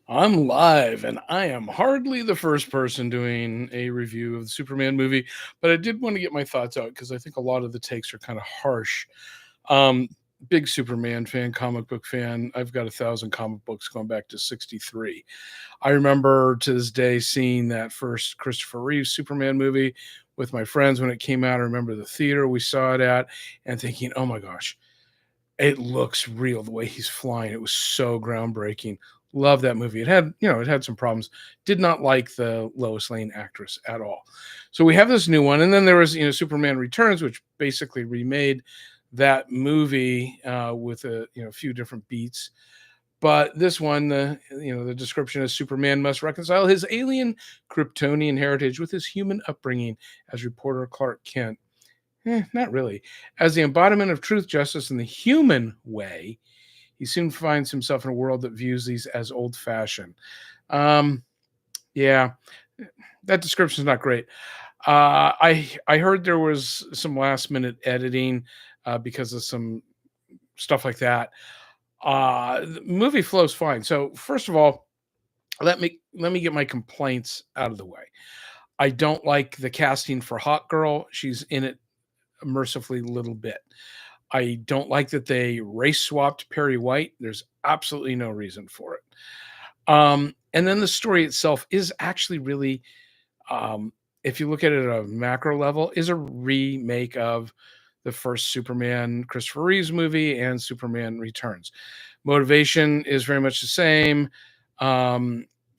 I'm live, and I am hardly the first person doing a review of the Superman movie, but I did want to get my thoughts out because I think a lot of the takes are kind of harsh. Um, Big Superman fan, comic book fan. I've got 1,000 comic books going back to '63. I remember to this day seeing that first Christopher Reeve Superman movie with my friends when it came out. I remember the theater we saw it at and thinking, oh my gosh, it looks real the way he's flying. It was so groundbreaking. Love that movie. It had some problems. Did not like the Lois Lane actress at all. So we have this new one, and then there was Superman Returns, which basically remade that movie with a few different beats. But this one, the description is Superman must reconcile his alien Kryptonian heritage with his human upbringing as reporter Clark Kent. Not really. As the embodiment of truth, justice, and the human way, he soon finds himself in a world that views these as old fashioned. Um, yeah, that description is not great. I heard there was some last minute editing because of some stuff like that. The movie flows fine. So first of all, let me get my complaints out of the way. I don't like the casting for Hawk Girl. She's in it a mercifully little bit. I don't like that they race swapped Perry White. There's absolutely no reason for it. And then the story itself is actually really, if you look at it at a macro level, is a remake of the first Superman Christopher Reeves movie and Superman Returns. Motivation is very much the same. A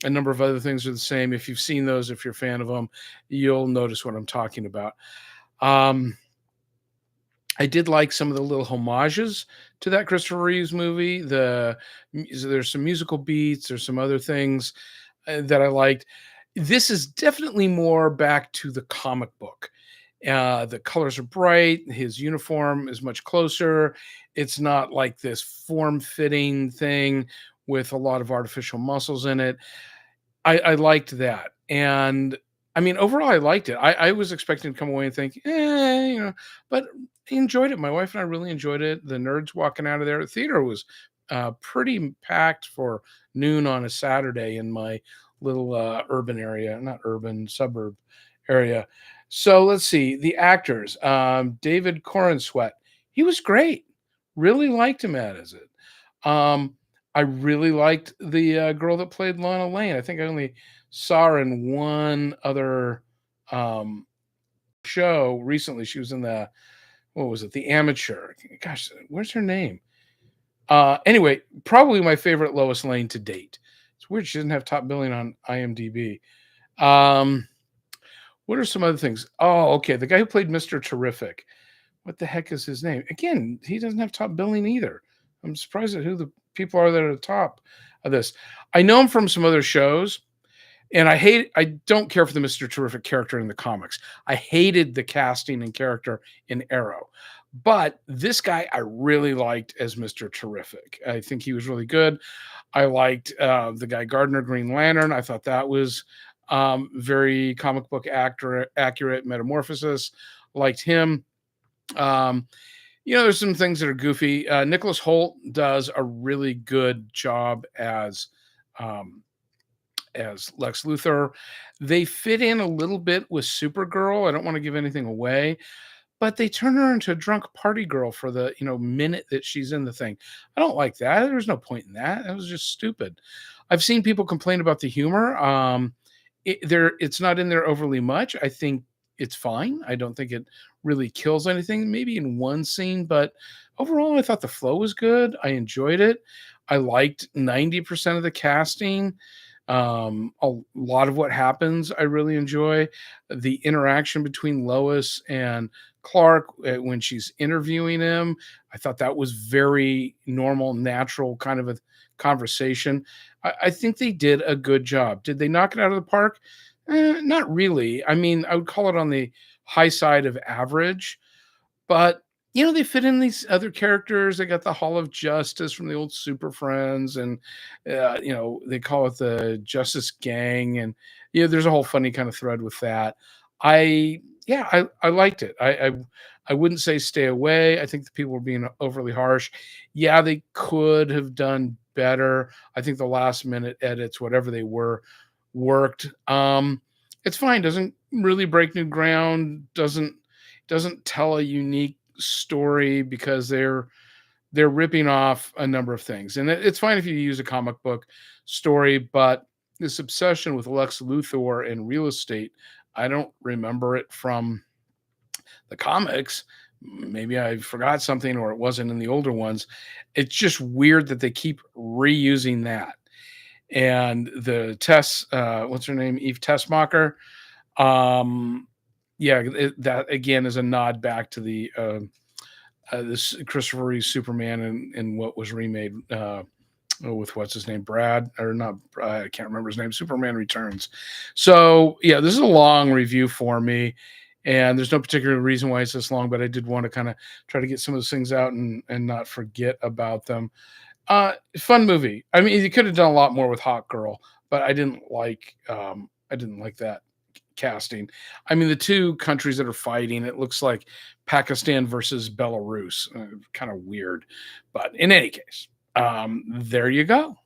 number of other things are the same. If you've seen those, if you're a fan of them, you'll notice what I'm talking about. Um, I did like some of the little homages to that Christopher Reeves movie. There's some musical beats, there's some other things that I liked. This is definitely more back to the comic book. The colors are bright. His uniform is much closer. It's not like this form-fitting thing with a lot of artificial muscles in it. I liked that, and I mean, overall, I liked it. I was expecting to come away and think, but I enjoyed it. My wife and I really enjoyed it. The nerds walking out of there. The theater was pretty packed for noon on a Saturday in my little urban area, not urban suburb area. So let's see the actors. David Corenswet, he was great. Really liked him as it. Um, I really liked the girl that played Lana Lane. I think I only saw her in one other um, show recently. She was in the what was it? The Amateur. Gosh, where's her name? Anyway, probably my favorite Lois Lane to date. It's weird she doesn't have top billing on IMDb. Um, what are some other things? Oh, okay. The guy who played Mr. Terrific. What the heck is his name? Again, he doesn't have top billing either. I'm surprised at who the people are that are at the top of this. I know him from some other shows, and I don't care for the Mr. Terrific character in the comics. I hated the casting and character in Arrow. But this guy I really liked as Mr. Terrific. I think he was really good. I liked the guy Gardner Green Lantern. I thought that was very comic book accurate metamorphosis. Liked him. Um, there's some things that are goofy. Nicholas Holt does a really good job um, as Lex Luthor. They fit in a little bit with Supergirl. I don't want to give anything away, but they turn her into a drunk party girl for the minute that she's in the thing. I don't like that. There's no point in that. That was just stupid. I've seen people complain about the humor. It's not in there overly much. I think it's fine. I don't think it really kills anything. Maybe in one scene, but overall, I thought the flow was good. I enjoyed it. I liked 90% of the casting. A lot of what happens, I really enjoy. The interaction between Lois and Clark when she's interviewing him. I thought that was very normal, natural kind of a conversation. I think they did a good job. Did they knock it out of the park? Not really. I mean, I would call it on the high side of average, but they fit in these other characters. They got the Hall of Justice from the old Super Friends, and they call it the Justice Gang, and there's a whole funny kind of thread with that. I Yeah, I liked it. I wouldn't say stay away. I think the people were being overly harsh. Yeah, they could have done better. I think the last minute edits, whatever they were, worked. It's fine. Doesn't really break new ground. Doesn't tell a unique story because they're ripping off a number of things. And it's fine if you use a comic book story, but this obsession with Lex Luthor and real estate, I don't remember it from the comics. Maybe I forgot something or it wasn't in the older ones. It's just weird that they keep reusing that. And the Tess, what's her name? Eve Tessmacher. Um, yeah, that again is a nod back to the this Christopher Reeve Superman and what was remade with what's his name, Brad or not? I can't remember his name. Superman Returns. So yeah, this is a long review for me, and there's no particular reason why it's this long, but I did want to kind of try to get some of those things out and not forget about them. Fun movie. I mean, you could have done a lot more with Hawk Girl, but I didn't like that casting. I mean, the two countries that are fighting, it looks like Pakistan versus Belarus. Kind of weird, but in any case, there you go.